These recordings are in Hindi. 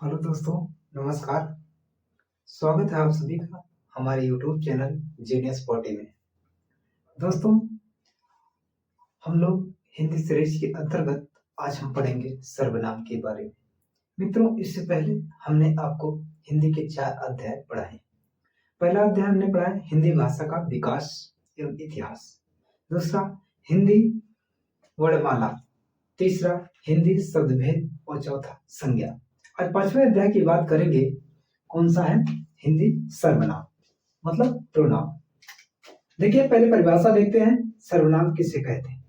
हेलो दोस्तों, नमस्कार। स्वागत है आप सभी का हमारे YouTube चैनल जीनियस पॉटी में। दोस्तों, हम लोग हिंदी सीरीज के अंतर्गत आज हम पढ़ेंगे सर्वनाम के बारे में। मित्रों, इससे पहले हमने आपको हिंदी के 4 अध्याय पढ़ाए। पहला अध्याय हमने पढ़ा है हिंदी भाषा का विकास एवं इतिहास। दूसरा, हिंदी वर्णमाला। तीसरा, हिंदी शब्दभेद और चौथा, संज्ञा। आज 5वें अध्याय की बात करेंगे। कौन सा है? हिंदी सर्वनाम मतलब प्रोनाउन। देखिए, पहले परिभाषा देखते हैं। सर्वनाम किसे कहते हैं?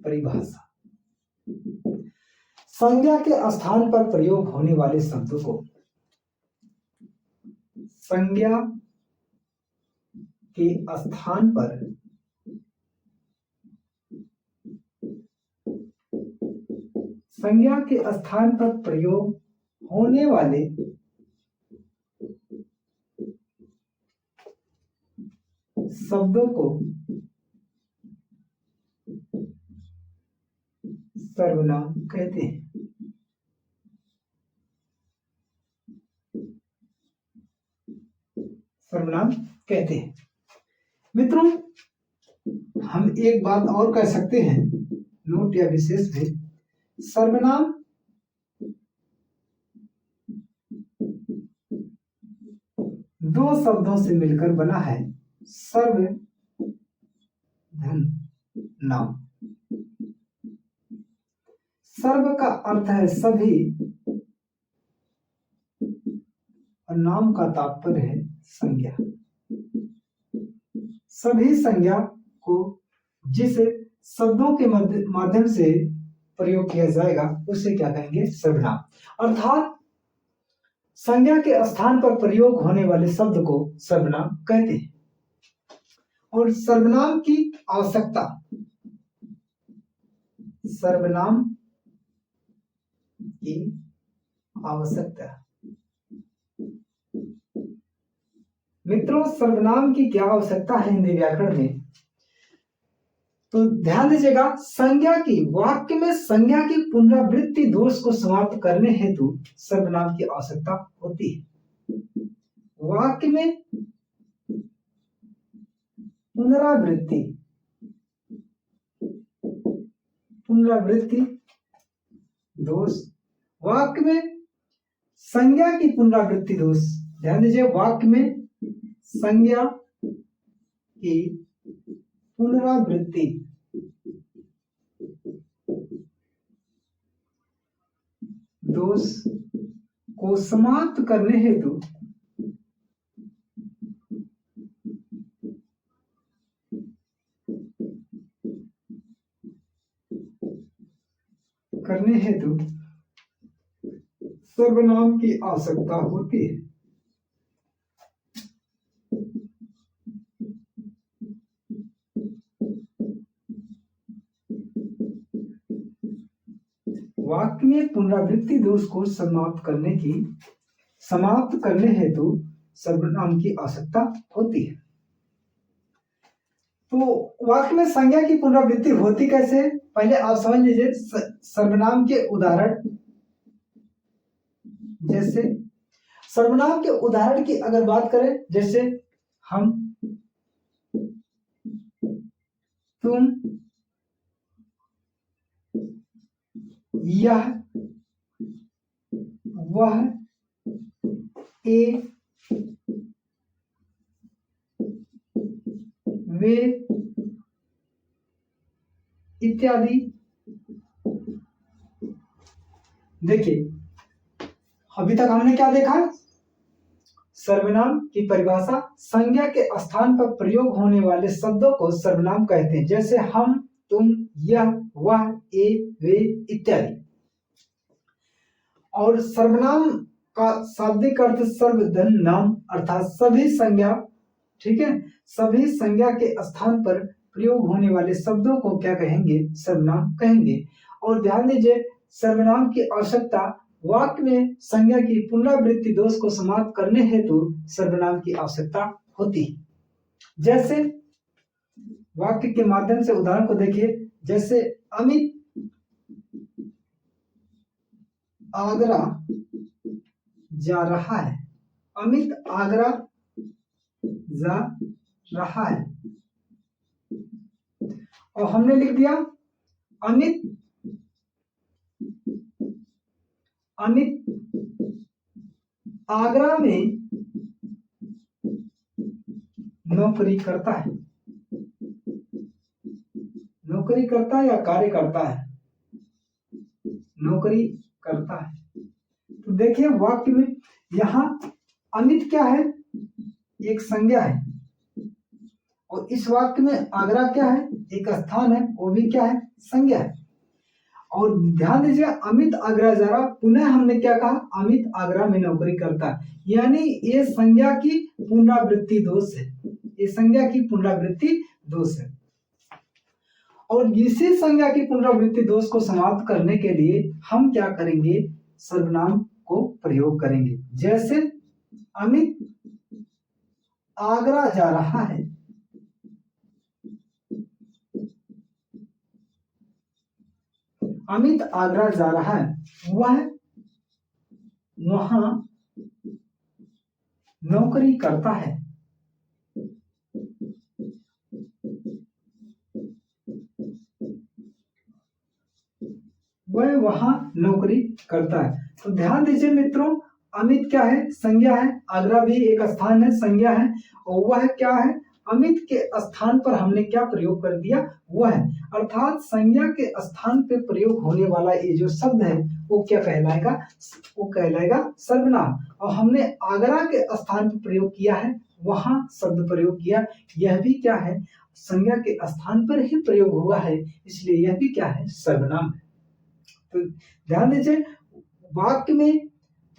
परिभाषा: संज्ञा के स्थान पर प्रयोग होने वाले शब्दों को संज्ञा के स्थान पर प्रयोग होने वाले शब्दों को सर्वनाम कहते हैं। सर्वनाम कहते हैं। मित्रों, हम एक बात और कह सकते हैं, नोट या विशेष में, सर्वनाम दो शब्दों से मिलकर बना है। सर्व धन नाम। सर्व का अर्थ है सभी और नाम का तात्पर्य है संज्ञा। सभी संज्ञा को जिस शब्दों के माध्यम से प्रयोग किया जाएगा उसे क्या कहेंगे? सर्वनाम। अर्थात संज्ञा के स्थान पर प्रयोग होने वाले शब्द को सर्वनाम कहते हैं। और सर्वनाम की आवश्यकता, सर्वनाम की आवश्यकता। मित्रों, सर्वनाम की क्या आवश्यकता है हिंदी व्याकरण में? तो ध्यान दीजिएगा, संज्ञा की वाक्य में संज्ञा की पुनरावृत्ति दोष को समाप्त करने हेतु सर्वनाम की आवश्यकता होती है। वाक्य में पुनरावृत्ति दोष, वाक्य में संज्ञा की पुनरावृत्ति दोष। ध्यान दीजिए, वाक्य में संज्ञा की पुनरावृत्ति दोष को समाप्त करने हेतु सर्वनाम की आवश्यकता होती है। वाक्य में पुनरावृत्ति दोष को समाप्त करने हेतु सर्वनाम की आवश्यकता होती है। तो वाक्य में संज्ञा की पुनरावृत्ति होती कैसे? पहले आप समझ लीजिए सर्वनाम के उदाहरण। जैसे सर्वनाम के उदाहरण की अगर बात करें, जैसे हम, तुम, यह, वह, ए, वे इत्यादि। देखिए, अभी तक हमने क्या देखा? सर्वनाम की परिभाषा, संज्ञा के स्थान पर प्रयोग होने वाले शब्दों को सर्वनाम कहते हैं। जैसे हम, तुम, यह, वह, ए, वे इत्यादि। और सर्वनाम का शाब्दिक अर्थ सर्वधन नाम, अर्थात सभी संज्ञा, ठीक है, सभी संज्ञा के स्थान पर प्रयोग होने वाले शब्दों को क्या कहेंगे? सर्वनाम कहेंगे। और ध्यान दीजिए, सर्वनाम की आवश्यकता वाक्य में संज्ञा की पुनरावृत्ति दोष को समाप्त करने हेतु सर्वनाम की आवश्यकता होती है। जैसे वाक्य के माध्यम से उदाहरण को देखिए, जैसे अमित आगरा जा रहा है। अमित आगरा जा रहा है। और हमने लिख दिया अमित आगरा में नौकरी करता है। नौकरी करता है या कार्य करता है? नौकरी करता है। तो देखिए वाक्य में यहां अमित क्या है? एक संज्ञा है। और इस वाक्य में आगरा क्या है? एक स्थान है, वो भी क्या है? संज्ञा है। और ध्यान दीजिए अमित आगरा जा रहा, पुनः हमने क्या कहा? अमित आगरा में नौकरी करता है, यानी ये संज्ञा की पुनरावृत्ति दोष है। ये संज्ञा की पुनरावृत्ति दोष है। और इसी संज्ञा की पुनरावृत्ति दोष को समाप्त करने के लिए हम क्या करेंगे? सर्वनाम को प्रयोग करेंगे। जैसे अमित आगरा जा रहा है। अमित आगरा जा रहा है, वह वहां नौकरी करता है। वह वहां नौकरी करता है। तो ध्यान दीजिए मित्रों, अमित क्या है? संज्ञा है। आगरा भी एक स्थान है, संज्ञा है। और वह क्या है? अमित के स्थान पर हमने क्या प्रयोग कर दिया? वह है। अर्थात संज्ञा के स्थान पे प्रयोग होने वाला ये जो शब्द है वो क्या कहलाएगा? वो कहलाएगा सर्वनाम। और हमने आगरा के स्थान पर प्रयोग किया है, वहां शब्द प्रयोग किया, यह भी क्या है? संज्ञा के स्थान पर ही प्रयोग हुआ है, इसलिए यह भी क्या है? सर्वनाम है। तो ध्यान दीजिए वाक्य में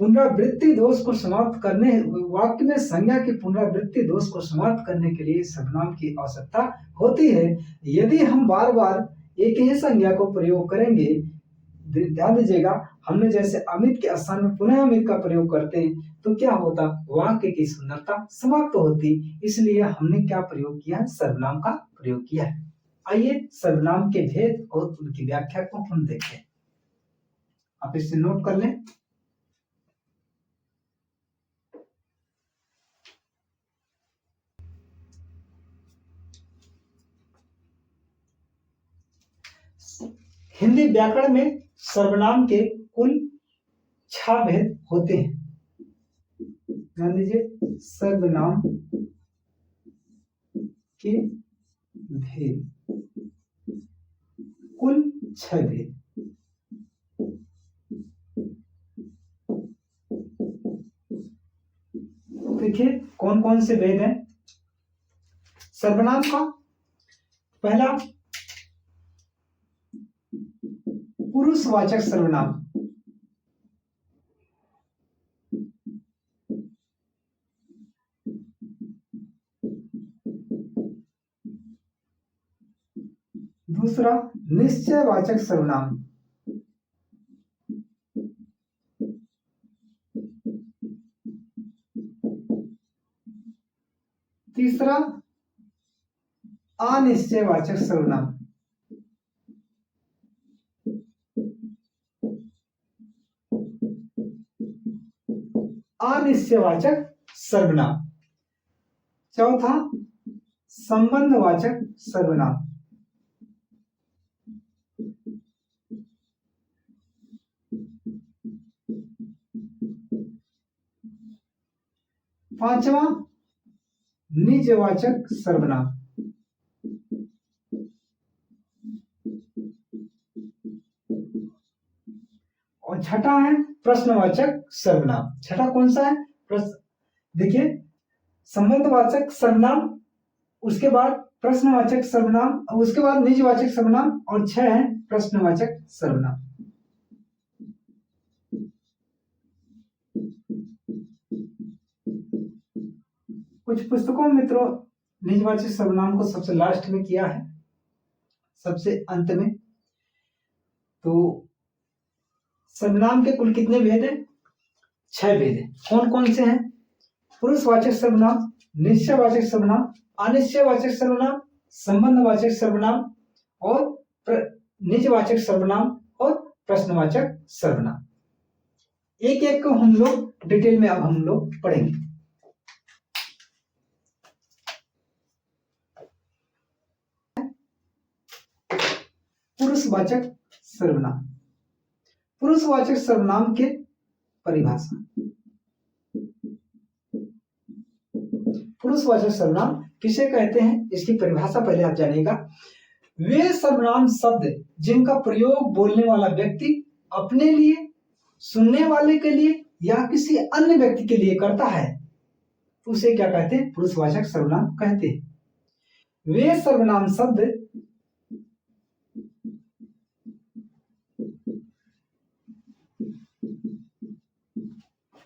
पुनरावृत्ति दोष को समाप्त करने, वाक्य में संज्ञा की पुनरावृत्ति दोष को समाप्त करने के लिए सर्वनाम की आवश्यकता होती है। यदि हम बार बार एक ही संज्ञा को प्रयोग करेंगे, ध्यान दीजिएगा, हमने जैसे अमित के स्थान में पुनः अमित का प्रयोग करते हैं तो क्या होता? वाक्य की सुंदरता समाप्त होती। इसलिए हमने क्या प्रयोग किया है? सर्वनाम का प्रयोग किया है। आइए सर्वनाम के भेद और उनकी व्याख्या को हम देखते हैं। आप इसे नोट कर लें। हिंदी व्याकरण में सर्वनाम के कुल 6 भेद होते हैं। ध्यान दीजिए, सर्वनाम के भेद कुल 6 भेद। देखिए कौन कौन से भेद हैं सर्वनाम का। पहला पुरुषवाचक सर्वनाम। दूसरा निश्चयवाचक सर्वनाम। तीसरा अनिश्चयवाचक सर्वनाम। अनिश्चयवाचक सर्वनाम। चौथा संबंधवाचक सर्वनाम। पांचवा निजवाचक सर्वनाम। और छठा है प्रश्नवाचक सर्वनाम। छठा कौन सा है? देखिए, संबंधवाचक सर्वनाम, उसके बाद प्रश्नवाचक सर्वनाम, उसके बाद निजवाचक सर्वनाम, और 6 है प्रश्नवाचक सर्वनाम। कुछ पुस्तकों में मित्रों निजवाचक सर्वनाम को सबसे लास्ट में किया है, सबसे अंत में। तो सर्वनाम के कुल कितने भेद हैं? 6 भेद हैं। कौन कौन से हैं? पुरुषवाचक सर्वनाम, निश्चयवाचक सर्वनाम, अनिश्चयवाचक सर्वनाम, संबंधवाचक सर्वनाम, और निजवाचक सर्वनाम और प्रश्नवाचक सर्वनाम। एक एक को हम लोग डिटेल में अब हम लोग पढ़ेंगे। पुरुषवाचक सर्वनाम। पुरुषवाचक सर्वनाम के परिभाषा। पुरुषवाचक सर्वनाम किसे कहते हैं, इसकी परिभाषा पहले आप जानिएगा। वे सर्वनाम शब्द जिनका प्रयोग बोलने वाला व्यक्ति अपने लिए, सुनने वाले के लिए या किसी अन्य व्यक्ति के लिए करता है, उसे क्या कहते हैं, पुरुषवाचक सर्वनाम कहते हैं। वे सर्वनाम शब्द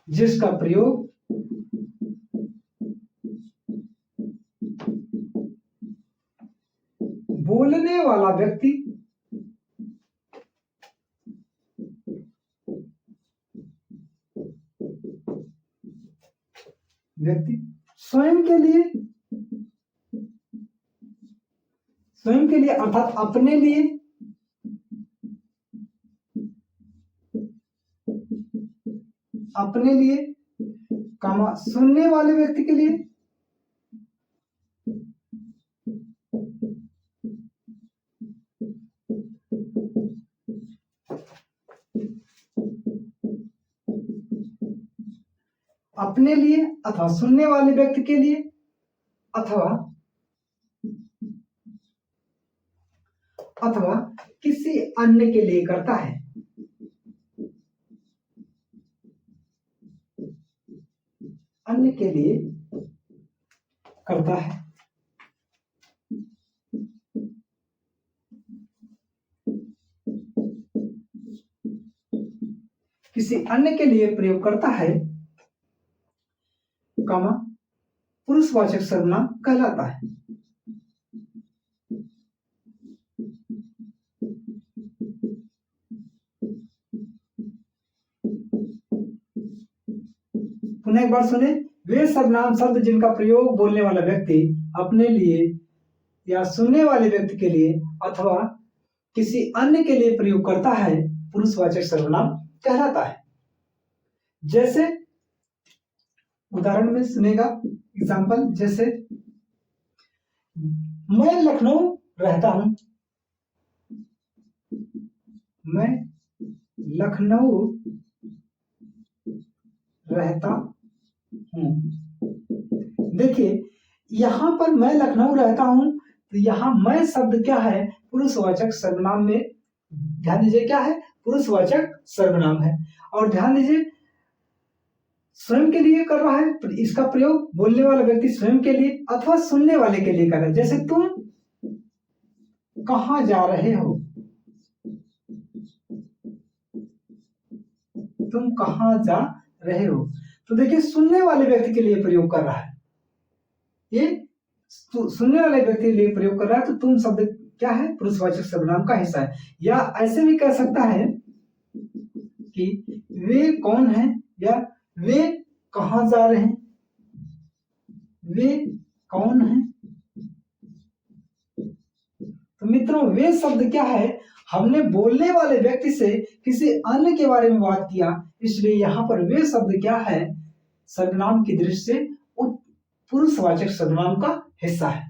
जिसका प्रयोग बोलने वाला व्यक्ति स्वयं के लिए अर्थात अपने लिए, कामा सुनने वाले व्यक्ति के लिए, अपने लिए अथवा सुनने वाले व्यक्ति के लिए, अथवा किसी अन्य के लिए करता है। अन्य के लिए करता है। किसी अन्य के लिए प्रयोग करता है, कामा पुरुषवाचक सर्वनाम कहलाता है। पुनः एक बार सुने। वे सर्वनाम शब्द जिनका प्रयोग बोलने वाला व्यक्ति अपने लिए या सुनने वाले व्यक्ति के लिए अथवा किसी अन्य के लिए प्रयोग करता है, पुरुषवाचक सर्वनाम कहलाता है। जैसे उदाहरण में सुनेगा, एग्जाम्पल, जैसे मैं लखनऊ रहता हूं। मैं लखनऊ रहता हूं। देखिए यहां पर मैं लखनऊ रहता हूं, तो यहां मैं शब्द क्या है, पुरुषवाचक सर्वनाम में, ध्यान दीजिए क्या है, पुरुषवाचक सर्वनाम है। और ध्यान दीजिए स्वयं के लिए कर रहा है, तो इसका प्रयोग बोलने वाला व्यक्ति स्वयं के लिए अथवा सुनने वाले के लिए कर रहा है। जैसे तुम कहां जा रहे हो, तुम कहां जा रहे हो, तो देखिए सुनने वाले व्यक्ति के लिए प्रयोग कर रहा है। ये सुनने वाले व्यक्ति के लिए प्रयोग कर रहा है, तो तुम शब्द क्या है, पुरुषवाचक सर्वनाम का हिस्सा है। या ऐसे भी कह सकता है कि वे कौन है या वे कहां जा रहे हैं, वे कौन है। तो मित्रों वे शब्द क्या है, हमने बोलने वाले व्यक्ति से किसी अन्य के बारे में बात किया, इसलिए यहां पर वे शब्द क्या है, सर्वनाम की दृष्टि से पुरुषवाचक सर्वनाम का हिस्सा है।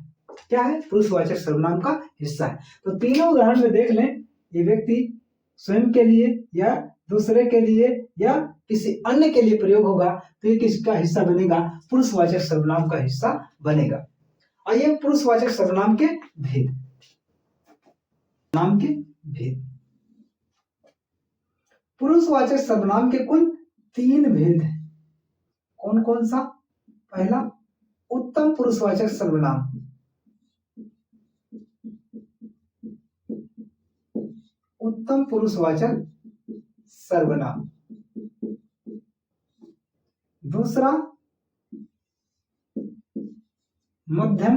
क्या है, पुरुषवाचक सर्वनाम का हिस्सा है। तो तीनों उदाहरण में देख लें, ये व्यक्ति स्वयं के लिए या दूसरे के लिए या किसी अन्य के लिए प्रयोग होगा, तो ये किसका हिस्सा बनेगा, पुरुषवाचक सर्वनाम का हिस्सा बनेगा। आइए पुरुषवाचक सर्वनाम के भेद। नाम के भेद। पुरुषवाचक सर्वनाम के कुल 3 भेद हैं। कौन कौन सा? पहला, उत्तम पुरुषवाचक सर्वनाम। उत्तम पुरुषवाचक सर्वनाम। दूसरा, मध्यम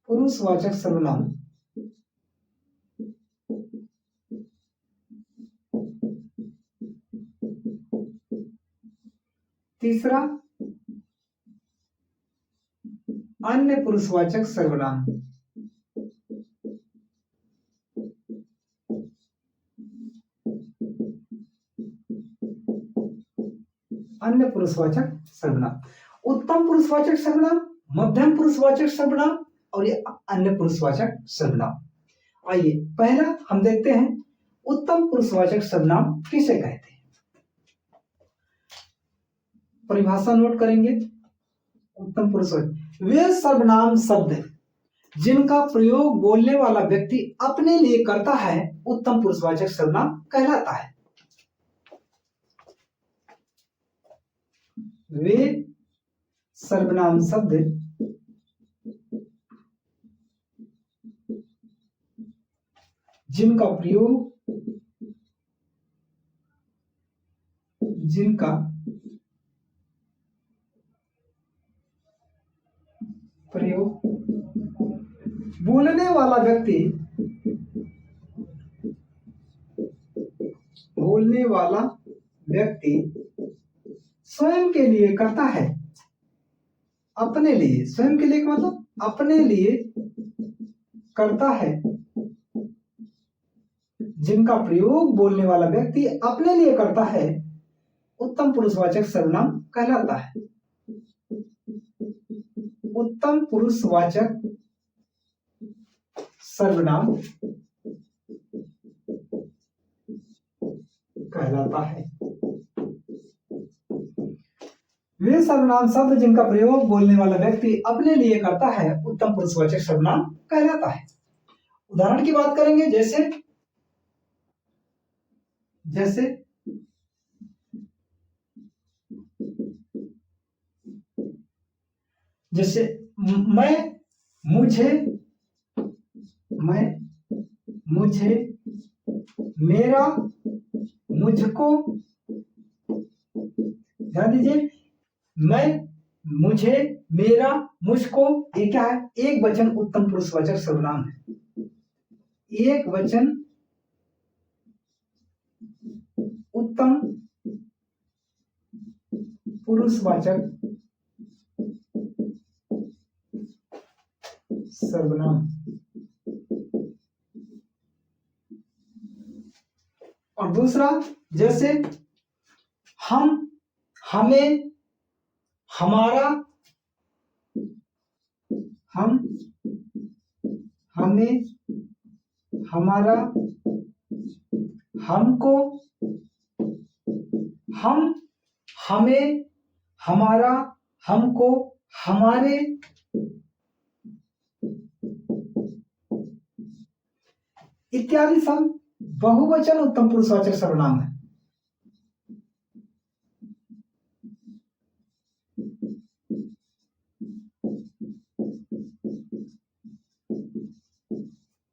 पुरुषवाचक सर्वनाम। तीसरा, अन्य पुरुषवाचक सर्वनाम। पुरुषवाचक सर्वनाम। उत्तम पुरुषवाचक सर्वनाम, मध्यम पुरुषवाचक सर्वनाम और ये अन्य पुरुषवाचक सर्वनाम। आइए पहला हम देखते हैं उत्तम पुरुषवाचक सर्वनाम किसे कहते हैं। परिभाषा नोट करेंगे। उत्तम पुरुषवाचक वे सर्वनाम शब्द जिनका प्रयोग बोलने वाला व्यक्ति अपने लिए करता है उत्तम पुरुषवाचक सर्वनाम कहलाता है। वे सर्वनाम शब्द जिनका प्रयोग बोलने वाला व्यक्ति स्वयं के लिए करता है, अपने लिए, स्वयं के लिए मतलब अपने लिए करता है, जिनका प्रयोग बोलने वाला व्यक्ति अपने लिए करता है उत्तम पुरुषवाचक सर्वनाम कहलाता है। उत्तम पुरुषवाचक सर्वनाम कहलाता है। वे सर्वनाम शब्द जिनका प्रयोग बोलने वाला व्यक्ति अपने लिए करता है उत्तम पुरुषवाचक सर्वनाम कहलाता है। उदाहरण की बात करेंगे, जैसे मैं, मुझे, मेरा, मुझको। ध्यान दीजिए, मैं, मुझे, मेरा, मुझको, ये क्या है? एक वचन उत्तम पुरुषवाचक सर्वनाम है। एक वचन उत्तम पुरुषवाचक सर्वनाम। और दूसरा, जैसे हम, हमें, हमारा, हमें, हमारा, हमको, हम, हमें, हमारा, हमको, हमारे। इत्यादि सब बहुवचन उत्तम पुरुषवाचक सर्वनाम है।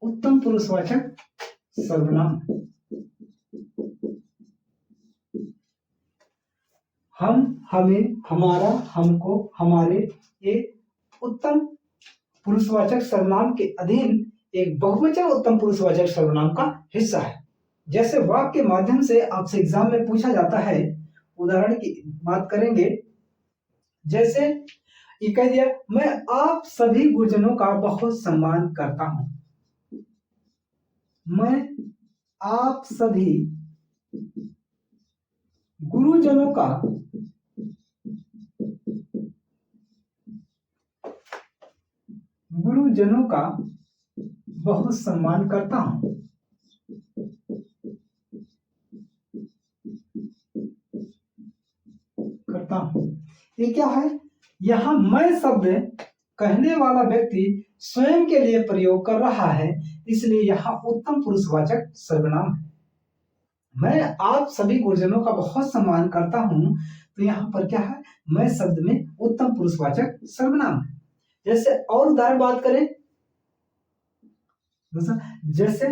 उत्तम पुरुषवाचक सर्वनाम। हम, हमें, हमारा, हमको, हमारे, ये उत्तम पुरुषवाचक सर्वनाम के अधीन एक बहुवचन उत्तम पुरुषवाचक सर्वनाम का हिस्सा है। जैसे वाक्य के माध्यम से आपसे एग्जाम में पूछा जाता है, उदाहरण की बात करेंगे, जैसे ये कह दिया, मैं आप सभी गुरुजनों का बहुत सम्मान करता हूं। मैं आप सभी गुरुजनों का बहुत सम्मान करता हूं। ये क्या है? यहां मैं शब्द कहने वाला व्यक्ति स्वयं के लिए प्रयोग कर रहा है, इसलिए यहां उत्तम पुरुषवाचक सर्वनाम है। मैं आप सभी गुरुजनों का बहुत सम्मान करता हूं, तो यहाँ पर क्या है? मैं शब्द में उत्तम पुरुषवाचक सर्वनाम है। जैसे और उदाहरण बात करें, जैसे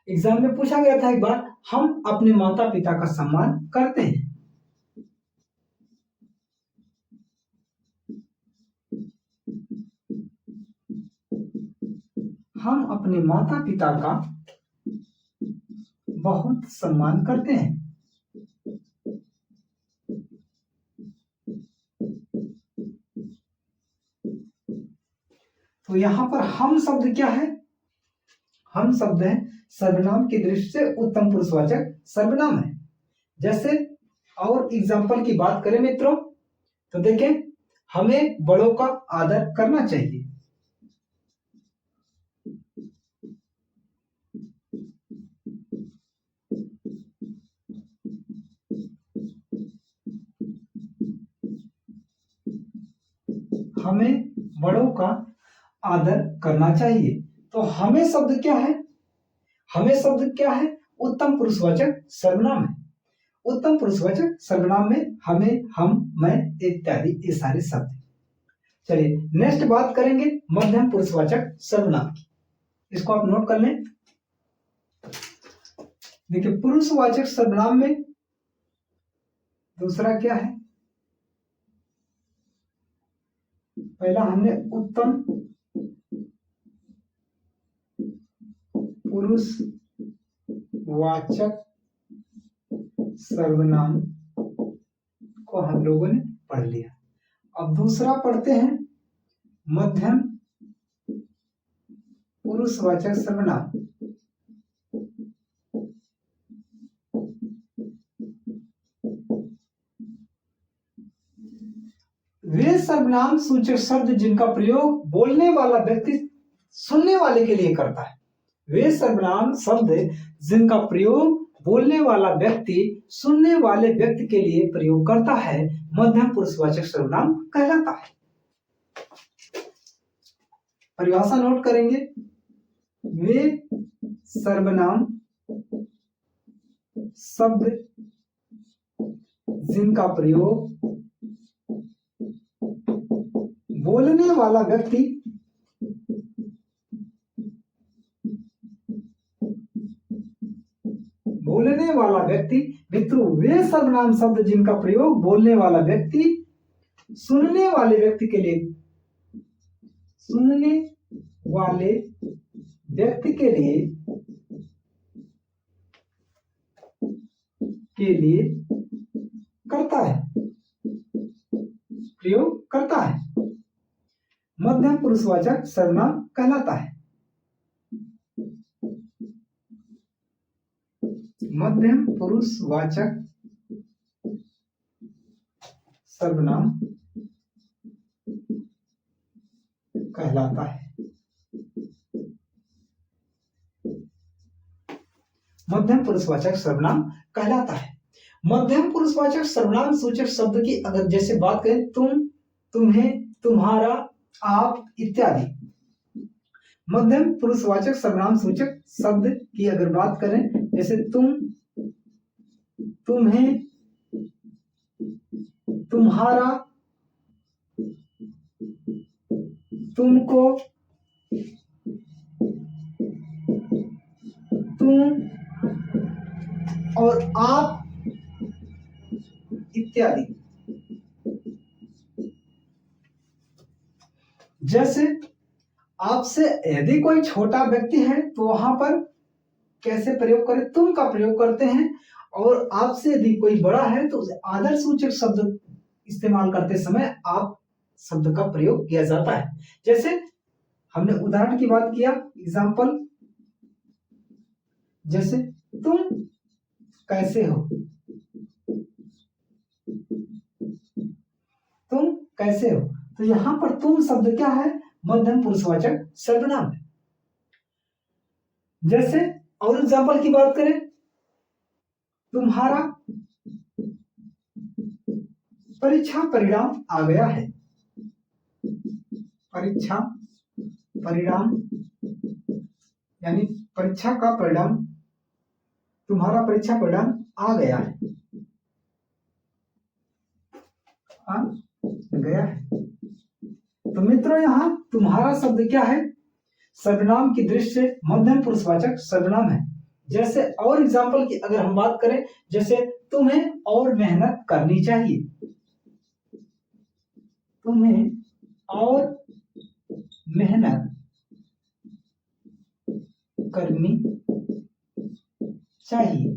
एग्जाम में पूछा गया था एक बार, हम अपने माता पिता का सम्मान करते हैं। हम अपने माता पिता का बहुत सम्मान करते हैं। तो यहां पर हम शब्द क्या है? हम शब्द है सर्वनाम की दृष्टि से उत्तम पुरुषवाचक सर्वनाम है। जैसे और एग्जाम्पल की बात करें मित्रों, तो देखें, हमें बड़ों का आदर करना चाहिए। हमें बड़ों का आदर करना चाहिए। तो हमें शब्द क्या है? हमें शब्द क्या है? उत्तम पुरुषवाचक सर्वनाम है। उत्तम पुरुषवाचक सर्वनाम में हमें, हम, मैं इत्यादि ये सारे शब्द। चलिए नेक्स्ट बात करेंगे मध्यम पुरुषवाचक सर्वनाम की। इसको आप नोट कर लें। देखिए, पुरुषवाचक सर्वनाम में दूसरा क्या है? पहला हमने उत्तम पुरुषवाचक सर्वनाम को हम लोगों ने पढ़ लिया। अब दूसरा पढ़ते हैं मध्यम पुरुषवाचक सर्वनाम। वे सर्वनाम सूचक शब्द जिनका प्रयोग बोलने वाला व्यक्ति सुनने वाले के लिए करता है। वे सर्वनाम शब्द जिनका प्रयोग बोलने वाला व्यक्ति सुनने वाले व्यक्ति के लिए प्रयोग करता है, मध्यम पुरुषवाचक सर्वनाम कहलाता है। परिभाषा नोट करेंगे। वे सर्वनाम शब्द जिनका प्रयोग बोलने वाला व्यक्ति मित्रों, वे सर्वनाम शब्द जिनका प्रयोग बोलने वाला व्यक्ति सुनने वाले व्यक्ति के लिए करता है, प्रयोग करता है, मध्यम पुरुषवाचक सर्वनाम कहलाता है। मध्यम पुरुषवाचक सर्वनाम कहलाता है। मध्यम पुरुषवाचक सर्वनाम कहलाता है। मध्यम पुरुषवाचक सर्वनाम सूचक शब्द की अगर जैसे बात करें, तुम, तुम्हें, तुम्हारा, आप इत्यादि। मध्यम पुरुषवाचक सर्वनाम सूचक शब्द की अगर बात करें, जैसे तुम, तुम्हें, तुम्हारा, तुमको, तुम और आप इत्यादि। जैसे आपसे यदि कोई छोटा व्यक्ति है तो वहां पर कैसे प्रयोग करें? तुम का प्रयोग करते हैं। और आपसे यदि कोई बड़ा है तो आदर सूचक शब्द इस्तेमाल करते समय आप शब्द का प्रयोग किया जाता है। जैसे हमने उदाहरण की बात किया, एग्जाम्पल, जैसे तुम कैसे हो, तुम कैसे हो। तो यहां पर तुम शब्द क्या है? मध्यम पुरुषवाचक सर्वनाम है। जैसे और एग्जाम्पल की बात करें, तुम्हारा परीक्षा परिणाम आ गया है। परीक्षा परिणाम यानी परीक्षा का परिणाम, तुम्हारा परीक्षा परिणाम आ गया है, आ गया है। तो मित्रों, यहां तुम्हारा शब्द क्या है? सर्वनाम की दृष्टि से मध्यम पुरुषवाचक सर्वनाम है। जैसे और एग्जाम्पल की अगर हम बात करें, जैसे तुम्हें और मेहनत करनी चाहिए, तुम्हें और मेहनत करनी चाहिए।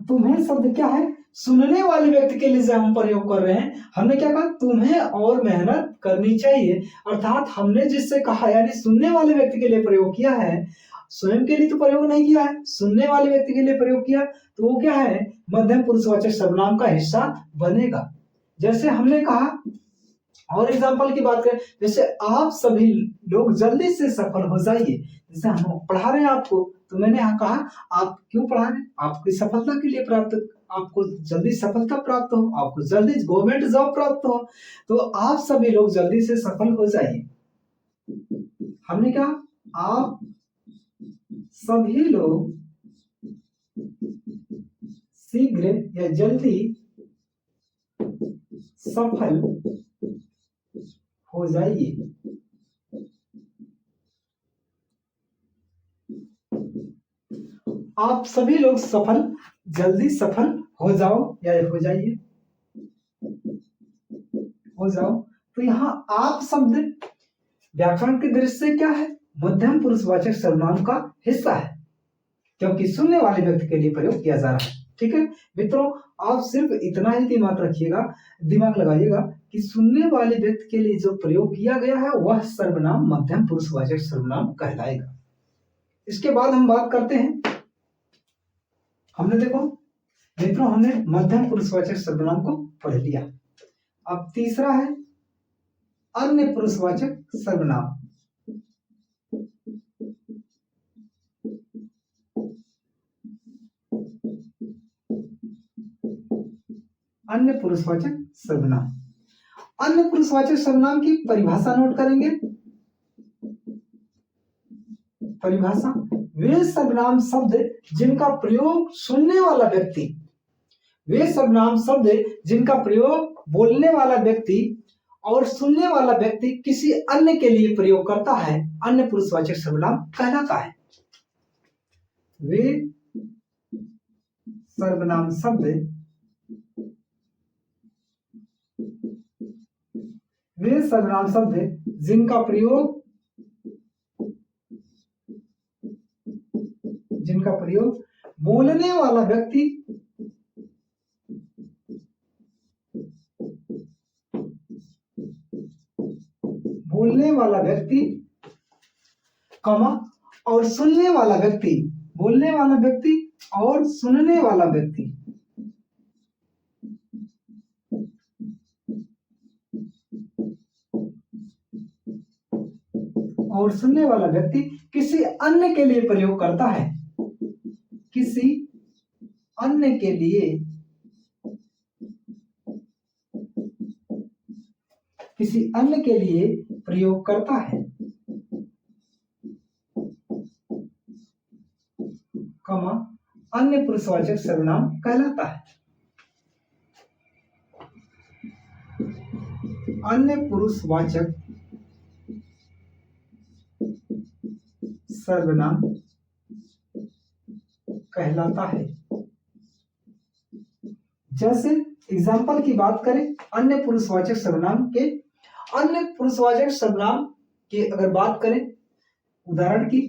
तुम्हें शब्द क्या है? सुनने वाले व्यक्ति के लिए जब हम प्रयोग कर रहे हैं, हमने क्या कहा? तुम्हें और मेहनत करनी चाहिए। अर्थात हमने जिससे कहा यानी सुनने वाले व्यक्ति के लिए प्रयोग किया है, स्वयं के लिए तो प्रयोग नहीं किया है, सुनने वाले व्यक्ति के लिए प्रयोग किया। तो वो क्या है, मध्यम पुरुषवाचक सर्वनाम का हिस्सा बनेगा। जैसे हमने कहा, और एग्जाम्पल की बात करें, जैसे आप सभी लोग जल्दी से सफल हो जाइए। जैसे हम पढ़ा रहे हैं आपको, तो मैंने यहाँ कहा आप क्यों पढ़ा रहे हैं, आपकी सफलता के लिए प्राप्त, आपको जल्दी सफलता प्राप्त हो, आपको जल्दी गवर्नमेंट जॉब प्राप्त हो, तो आप सभी लोग जल्दी से सफल हो जाइए। हमने कहा आप सभी लोग शीघ्र या जल्दी सफल हो जाइए। आप सभी लोग जल्दी सफल हो जाओ या हो जाइए, हो जाओ। तो यहाँ आप शब्द व्याकरण की दृष्टि से क्या है, मध्यम पुरुषवाचक सर्वनाम का हिस्सा है, क्योंकि सुनने वाले व्यक्ति के लिए प्रयोग किया जा रहा है। ठीक है मित्रों, आप सिर्फ इतना ही दिमाग लगाइएगा कि सुनने वाले व्यक्ति के लिए जो प्रयोग किया गया है वह सर्वनाम मध्यम पुरुषवाचक सर्वनाम कहलाएगा। इसके बाद हम बात करते हैं, हमने देखो मित्रों, हमने मध्यम पुरुषवाचक सर्वनाम को पढ़ लिया। अब तीसरा है अन्य पुरुषवाचक सर्वनाम। अन्य पुरुषवाचक सर्वनाम, अन्य पुरुषवाचक सर्वनाम की परिभाषा नोट करेंगे। परिभाषा, वे सर्वनाम शब्द जिनका प्रयोग सुनने वाला व्यक्ति, वे सर्वनाम शब्द जिनका प्रयोग बोलने वाला व्यक्ति और सुनने वाला व्यक्ति किसी अन्य के लिए प्रयोग करता है, अन्य पुरुषवाचक सर्वनाम कहलाता है। वे सर्वनाम शब्द, वे सर्वनाम शब्द जिनका प्रयोग बोलने वाला व्यक्ति कमा और सुनने वाला व्यक्ति, बोलने वाला व्यक्ति और सुनने वाला व्यक्ति, और सुनने वाला व्यक्ति किसी अन्य के लिए प्रयोग करता है, किसी अन्य के लिए प्रयोग करता है, कमा अन्य पुरुषवाचक सर्वनाम कहलाता है। अन्य पुरुषवाचक सर्वनाम कहलाता है। जैसे एग्जाम्पल की बात करें, अन्य पुरुषवाचक सर्वनाम के अगर बात करें उदाहरण की,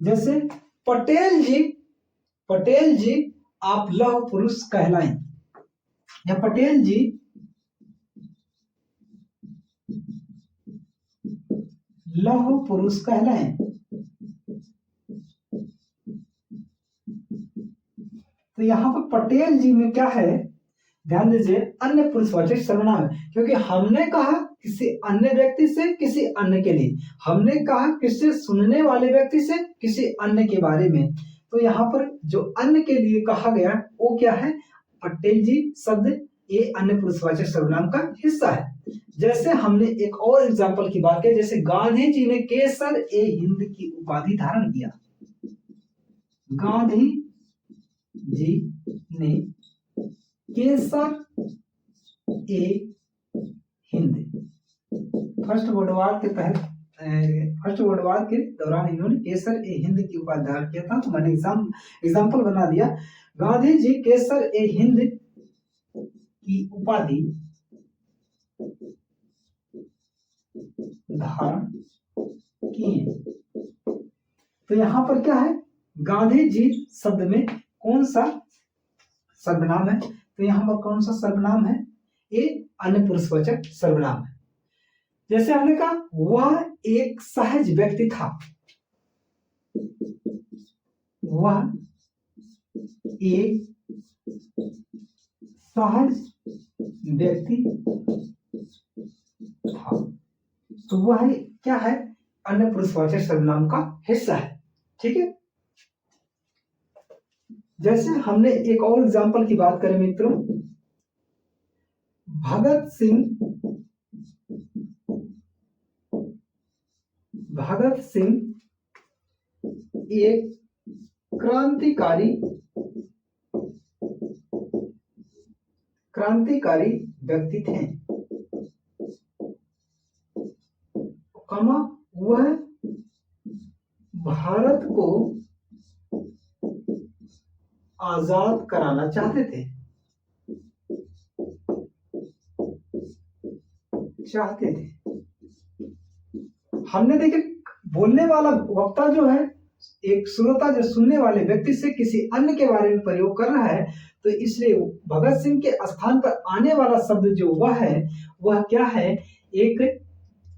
जैसे पटेल जी आप लौह पुरुष कहलाएं, या पटेल जी लौह पुरुष कहलाएं। तो यहाँ पर पटेल जी में क्या है, ध्यान दीजिए, अन्य पुरुषवाचक सर्वनाम है, क्योंकि हमने कहा किसी अन्य व्यक्ति से किसी अन्य के लिए, हमने कहा किसी सुनने वाले व्यक्ति से किसी अन्य के बारे में। तो यहाँ पर जो अन्य के लिए कहा गया वो क्या है, पटेल जी शब्द ये अन्य पुरुषवाचक सर्वनाम का हिस्सा है। जैसे हमने एक और एग्जाम्पल की बात की, जैसे गांधी जी ने केसर ए हिंद की उपाधि धारण किया। गांधी जी ने केसर ए हिंद, फर्स्ट वर्ल्ड वार के दौरान इन्होंने केसर ए हिंद की उपाधि धारण किया था। तो मैंने एग्जाम्पल बना दिया, गांधी जी केसर ए हिंद की उपाधि धारण किए। तो यहाँ पर क्या है, गांधी जी शब्द में कौन सा सर्वनाम है, तो यहाँ पर कौन सा सर्वनाम है, ये अन्य पुरुषवाचक सर्वनाम है। जैसे हमने कहा वह एक सहज व्यक्ति था, वह एक सहज व्यक्ति था। तो वह क्या है, अन्य पुरुषवाचक सर्वनाम का हिस्सा है। ठीक है, जैसे हमने एक और एग्जांपल की बात करें मित्रों, भगत सिंह एक क्रांतिकारी व्यक्ति थे, वह भारत को आजाद कराना चाहते थे। हमने देखे बोलने वाला वक्ता जो है, एक श्रोता जो सुनने वाले व्यक्ति से किसी अन्य के बारे में प्रयोग कर रहा है, तो इसलिए भगत सिंह के स्थान पर आने वाला शब्द जो वह है, वह क्या है, एक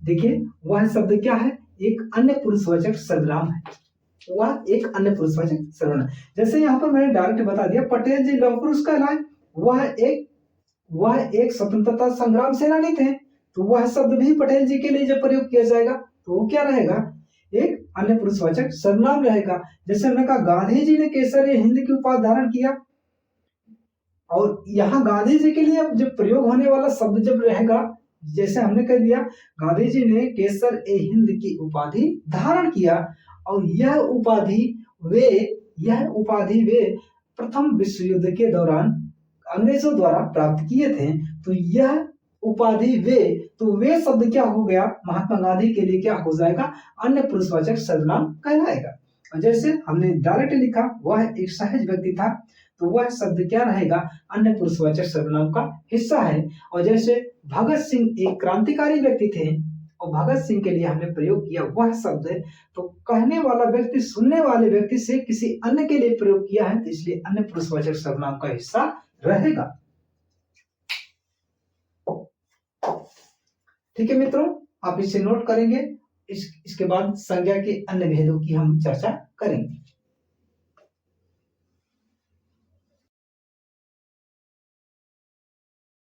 देखिए वह शब्द क्या है, एक अन्य पुरुषवाचक सर्वनाम है। वह एक अन्य पुरुषवाचक सर्वनाम, जैसे यहाँ पर मैंने डायरेक्ट बता दिया, पटेल जी लौह पुरुष कहलाए, वह एक स्वतंत्रता संग्राम सेनानी थे, तो वह शब्द भी पटेल जी के लिए जब प्रयोग किया जाएगा तो वो क्या रहेगा, एक अन्य पुरुषवाचक सर्वनाम रहेगा। जैसे हमने कहा गांधी जी ने केसर हिंद की उपाधि धारण किया, और यहाँ गांधी जी के लिए जब प्रयोग होने वाला शब्द जब रहेगा, जैसे हमने कह दिया गांधी जी ने केसर ए हिंद की उपाधि धारण किया, और यह उपाधि वे प्रथम विश्व युद्ध के दौरान अंग्रेजों द्वारा प्राप्त किए थे। तो यह उपाधि वे शब्द क्या हो गया, महात्मा गांधी के लिए क्या हो जाएगा, अन्य पुरुषवाचक सर्वनाम कहलाएगा। जैसे हमने डायरेक्ट लिखा वह एक सहज व्यक्ति था, तो वह शब्द क्या रहेगा, अन्य पुरुषवाचक सर्वनाम का हिस्सा है। और जैसे भगत सिंह एक क्रांतिकारी व्यक्ति थे, और भगत सिंह के लिए हमने प्रयोग किया वह शब्द, तो कहने वाला व्यक्ति सुनने वाले व्यक्ति से किसी अन्य के लिए प्रयोग किया है, तो इसलिए अन्य पुरुषवाचक सर्वनाम का हिस्सा रहेगा। ठीक है मित्रों, आप इसे नोट करेंगे। इसके बाद संज्ञा के अन्य भेदों की हम चर्चा करेंगे।